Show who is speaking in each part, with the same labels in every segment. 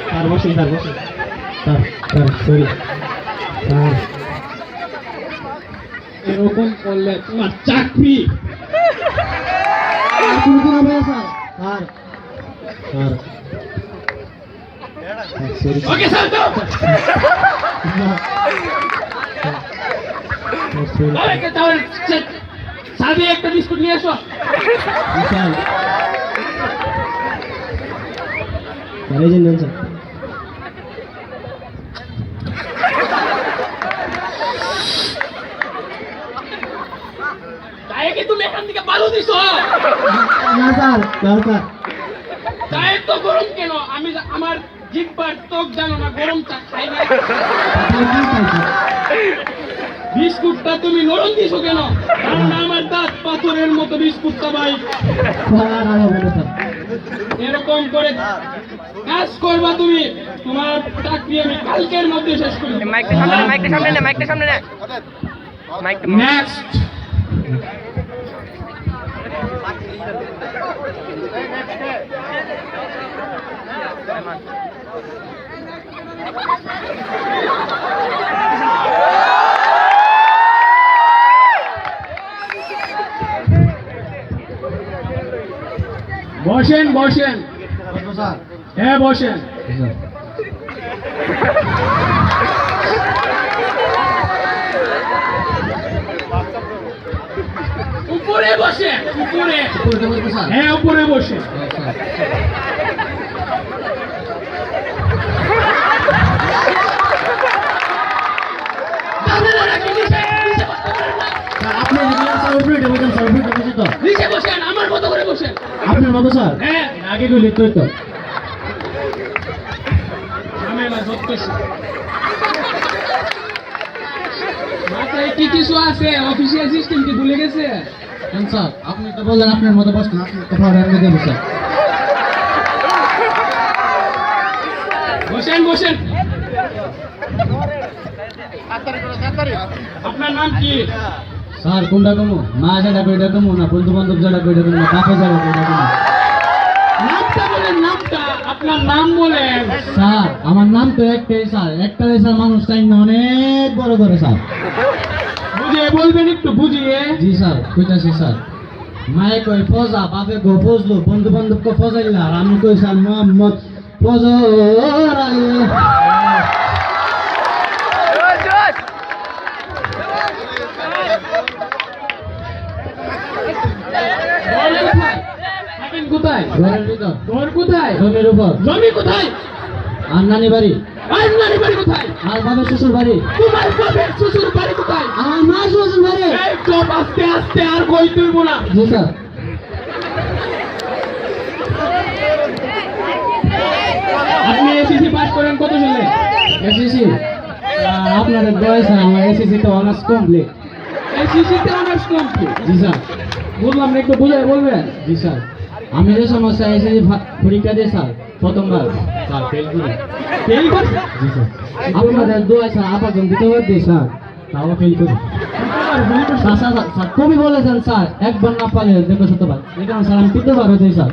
Speaker 1: Sir বসেন sir বসেন sir sir sorry sir এরকম করলে তোমার চাকরি স্যার স্যার ওকে স্যার দাও ওকে তাহলে সাথে একটা বিস্কুট নিয়ে এসো স্যার এই যে নেন স্যার তাই কি তুমি এখান থেকে বালু দিছো না স্যার না স্যার তাই তো গরম কেন আমি আমার জিহ্বার ত্বক জানো না গরম চা খাই না বিস্কুটটা তুমি নরম দিছো কেন কারণ আমার দাঁত পাথরের মতো বিস্কুটটা ভাই এরকম করে কাজ করবা তুমি তোমার চাকরি আমি কালকের মধ্যে শেষ করি
Speaker 2: মাইকটা সামনে নে
Speaker 1: নেক্সট বসেন বসেন হ্যাঁ বসেন উপরে বসেন উপরে হ্যাঁ উপরে বসেন আমার মতো করে বসেন আপনার মতো স্যার হ্যাঁ আগে গুলি তো মাথায় কি কিছু আছে অফিসিয়াল সিস্টেম কি ভুলে গেছে স্যার আপনি তো বললেন আপনার মতো বসেন আপনি তো আমি দেবো স্যার বসেন বসেন আপনার নাম কি স্যার কোনটা কমো মা যারা কইটা কমো না বন্ধু বান্ধব যারা কইটা কমো না বাপে যারা কইটা কমো নামটা বলেন নামটা আপনার নাম বলেন স্যার আমার নাম তো একটাই স্যার মানুষ চাই না অনেক বড় করে স্যার বুঝিয়ে বলবেন একটু বুঝিয়ে জি স্যার কইতাছি স্যার মায়ে কই ফজা বাপে গো ফজলু বন্ধু বান্ধব কো ফজাইলা আর আমি কই স্যার মোহাম্মদ ফজর আলী কোথায় ঘর কোথায় জমির উপর জমি কোথায় আর নানি বাড়ি কোথায় আর বাবার শ্বশুর বাড়ি তোমার বাবার শ্বশুর বাড়ি কোথায় আমার মা শ্বশুর বাড়ি এই চপ আস্তে আস্তে আর কই তুইব না জি স্যার আপনি এসএসসি পাস করেন কত সালে এসএসসি আপনাদের বয়স আমার এসএসসি তো অনার্স কমপ্লিট এসএসসি তে অনার্স কমপ্লিট জি স্যার বললাম না একটু বুঝাই বলবেন জি স্যার আমি যে সমস্যা এসেছি পরীক্ষা দিয়ে স্যার প্রথমবার স্যার ফেল করছি জি স্যার আপনাদের দোয়া স্যার আপাতত দিতে পারছি স্যার তাও ফেল করি স্যার কবি বলেছেন স্যার একবার না পারলে দেখো শতবার এই কারণে স্যার আমি তৃতীয়বার হতে স্যার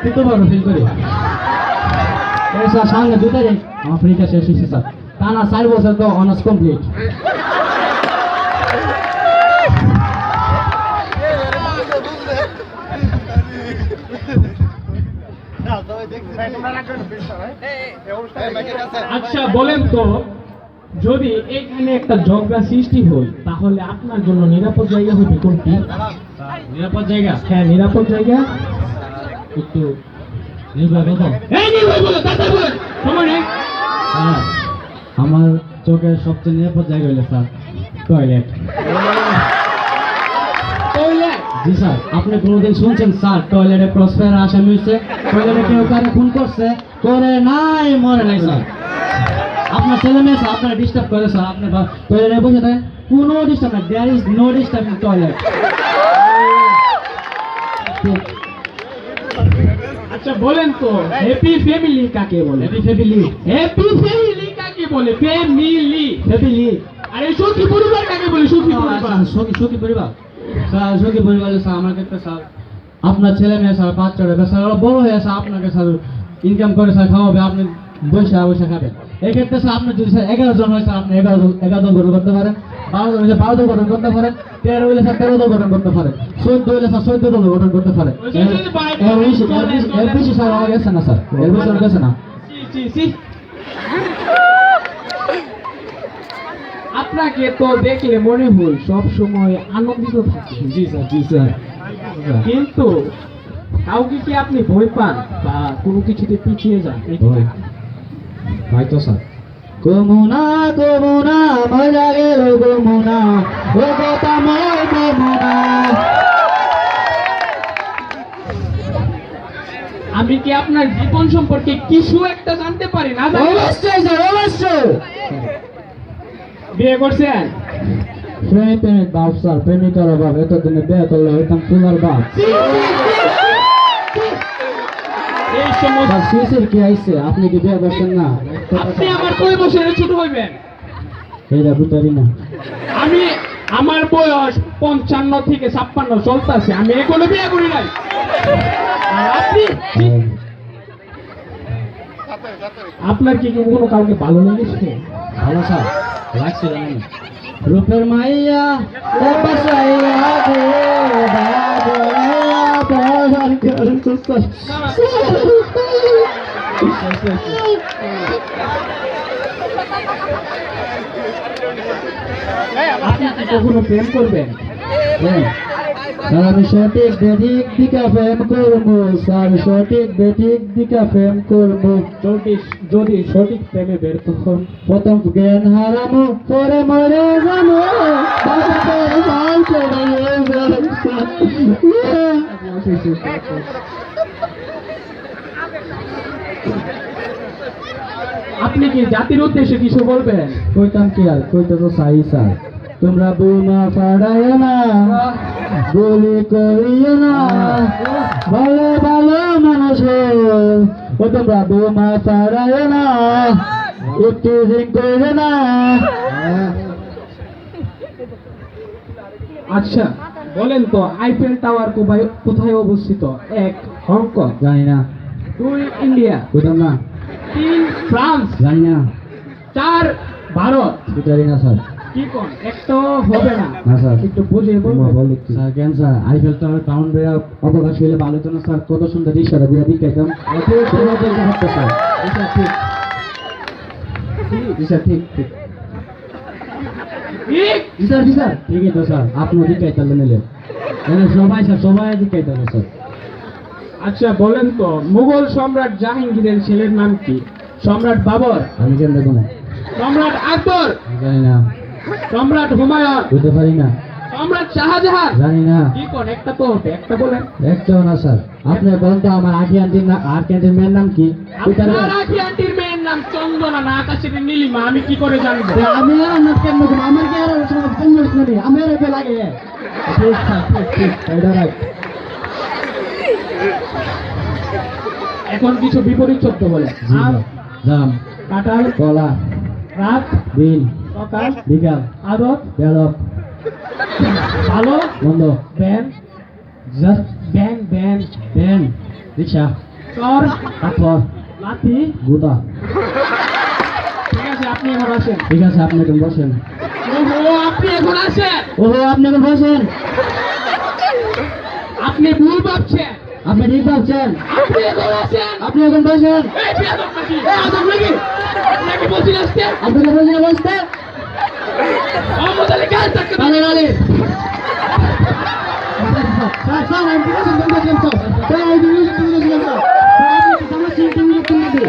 Speaker 1: তৃতীয়বার ফেল করি স্যার সামনে 2 তারিখ আমার পরীক্ষা শেষ হয়েছে স্যার টানা 4 বছর তো অনার্স কমপ্লিট আচ্ছা বলেন তো যদি এখানে একটা ঝগড়া সৃষ্টি হয় তাহলে আপনার জন্য নিরাপদ জায়গা হবে কোনটি নিরাপদ জায়গা হ্যাঁ নিরাপদ জায়গা একটু আমার চোখের সবচেয়ে নিরাপদ জায়গা হলো স্যার টয়লেট জি স্যার আপনি কোনোদিন শুনছেন স্যার টয়লেটে ক্রসফায়ার আসামি হয়েছে টয়লেটে কেউ কারে খুন করছে করে নাই মরে নাই স্যার আপনার ছেলে মেয়ে স্যার আপনারা ডিস্টার্ব করে স্যার আপনি টয়লেটে বসে থাকেন কোনো ডিস্টার্ব নাই there is no disturb in toilet আচ্ছা বলেন তো হ্যাপি ফ্যামিলি কাকে বলে হ্যাপি ফ্যামিলি কাকে বলে ফ্যামিলি আরে সুখী পরিবার কাকে বলে সুখী পরিবার সুখী পরিবার স্যার সুখী পরিবার স্যার আমাকে একটা স্যার আপনার ছেলে মেয়ে স্যার বাচ্চা টাকা স্যার ওরা বড় হয়ে স্যার আপনাকে স্যার ইনকাম করে স্যার খাওয়াবে, আপনি বসে বসে খাবেন। এক্ষেত্রে স্যার আপনি যদি স্যার 11 জন হয় স্যার আপনি 11 জন গঠন করতে পারেন, 12 জন হলে 12 জন গঠন করতে পারেন, 13 হলে স্যার 13 জন গঠন করতে পারেন, 14 হলে স্যার 14 জন গঠন করতে পারেন। এর বেশি স্যার আমার গেছে না স্যার, এর বেশি আমার গেছে না। আপনাকে তো দেখলে মনে হয় সব সময় আনন্দিত থাকে। জি স্যার, জি স্যার। কিন্তু কাউকে কি আপনি ভয় পান বা কোনো কিছুতে পিছিয়ে যান? ভাই তো স্যার কমুনা মজা গেল কমুনা, ও কথা মই কমুনা। আমি কি আপনার জীবন সম্পর্কে কিছু একটা জানতে পারি না? অবশ্যই স্যার, অবশ্যই। বিয়ে করছেন? প্রেমিক বাপ স্যার, প্রেমিকার অভাব, এতদিনে বিয়ে করলে হইতাম চুলার বাপ। এই সমস্ত শিশির কি আইছে? আপনি কি বিয়ে করছেন না? আপনি আমার কয় বছরের ছোট হইবেন? এইটা বুঝারি না। আমার বয়স 55 থেকে 56 চলতেছে, আমি এখনো বিয়ে করি নাই। আর আপনি আপনার কি কোনো কাউকে ভালো লেগেছে? ভালো স্যার লাগছে জানেন, রূপের মাইয়া ও বাসাইয়া দে আপনি কি কখনো প্রেম করবেন? স্যার আমি সঠিক বেঠিক দিকে প্রেম করবো স্যার, সঠিক বেঠিক দিকে প্রেম করবো। যদি সঠিক প্রেমে ব্যর্থ হন, প্রথম জ্ঞান হারামো, পরে মরে যাবো। আপনি কি জাতির উদ্দেশ্যে কিছু বলবেন? কইতাম কি আর, কইতে তো চাই স্যার। তোমরা বোমা ফাড়াইও না, গুলি করিও না, ভালো ভালো মানুষ ও তোমরা বোমা ফাড়াইও না, একটু করিও না। আচ্ছা বলেন তো, আইফেল টাওয়ার কোথায় অবস্থিত? 1 হংকং, জানি না। 2 ইন্ডিয়া, বুঝলাম না। 3 ফ্রান্স, জানি না। 4 ভারত, জানি না স্যার। কি কোন একটা হবে না? না স্যার, একটু বুঝে বলুন স্যার। কেন স্যার আইফেল টাওয়ার টাউন বেড়া অবকাশ হইলে ভালো হতো না স্যার? কত সুন্দর রিক্সাটা বিরা দিকাইতাম। স্যার ঠিক, স্যার ঠিক ঠিক স্যার, স্যার ঠিকই তো স্যার, আপনি দিকাইতাম নিলে সবাই স্যার, সবাই দিকাইতাম স্যার। আচ্ছা বলেন তো, মুঘল সম্রাট জাহাঙ্গীরের ছেলের নাম কি? সম্রাট বাবর, আমি কেন দেখো না। সম্রাট আকবর, জানি না। সম্রাট হুমায়ুন, বুঝতে পারি না। সম্রাট শাহজাহান, জানি না। কি কোন একটা তো হবে, একটা বলেন। একটাও না স্যার। আপনি বলেন তো আমার আখি আন্টির মেয়ের নাম কি? আপনার আখি আন্টির মেয়ের নাম চন্দনা না আকাশের নীলিমা, আমি কি করে জানবো? আমি আর না কেন বলবো, আমার কি আর চন্দনা নেই, আমার এবে লাগে। ঠিক স্যার, ঠিক এটা রাইট। এখন কিছু বিপরীত শব্দ বলে। আম, জাম, কাঁঠাল, কলা, রাত, দিন, সকাল, বিকাল, আদত, বেদক, ভালো, মন্দ, ব্যান, জাস্ট ব্যাং, ব্যান, ব্যান, রিক্সা, চর, পাথর, লাঠি, গুদা। ঠিক আছে, আপনি এখন আসেন। ঠিক আছে, আপনি এখন বসেন। ওহো, আপনি এখন আসেন। ওহো, আপনি এখন বসেন। আপনি ভুল ভাবছেন। আপনি ঠিক ভাবছেন। আপনি এখন আসেন। আপনি এখন বসেন। এই বেয়াদব নাকি? এই আদব নাকি? আপনাকে বলছি আসতে। আপনাকে বলছি না বসতে। আমাদের কাজ থাকতে পারে না রে। স্যার আমি ঠিক আছে, বলতে চাই স্যার। স্যার আমি ঠিক আছে, স্যার। স্যার আমি সমস্যা ঠিক করে দিই।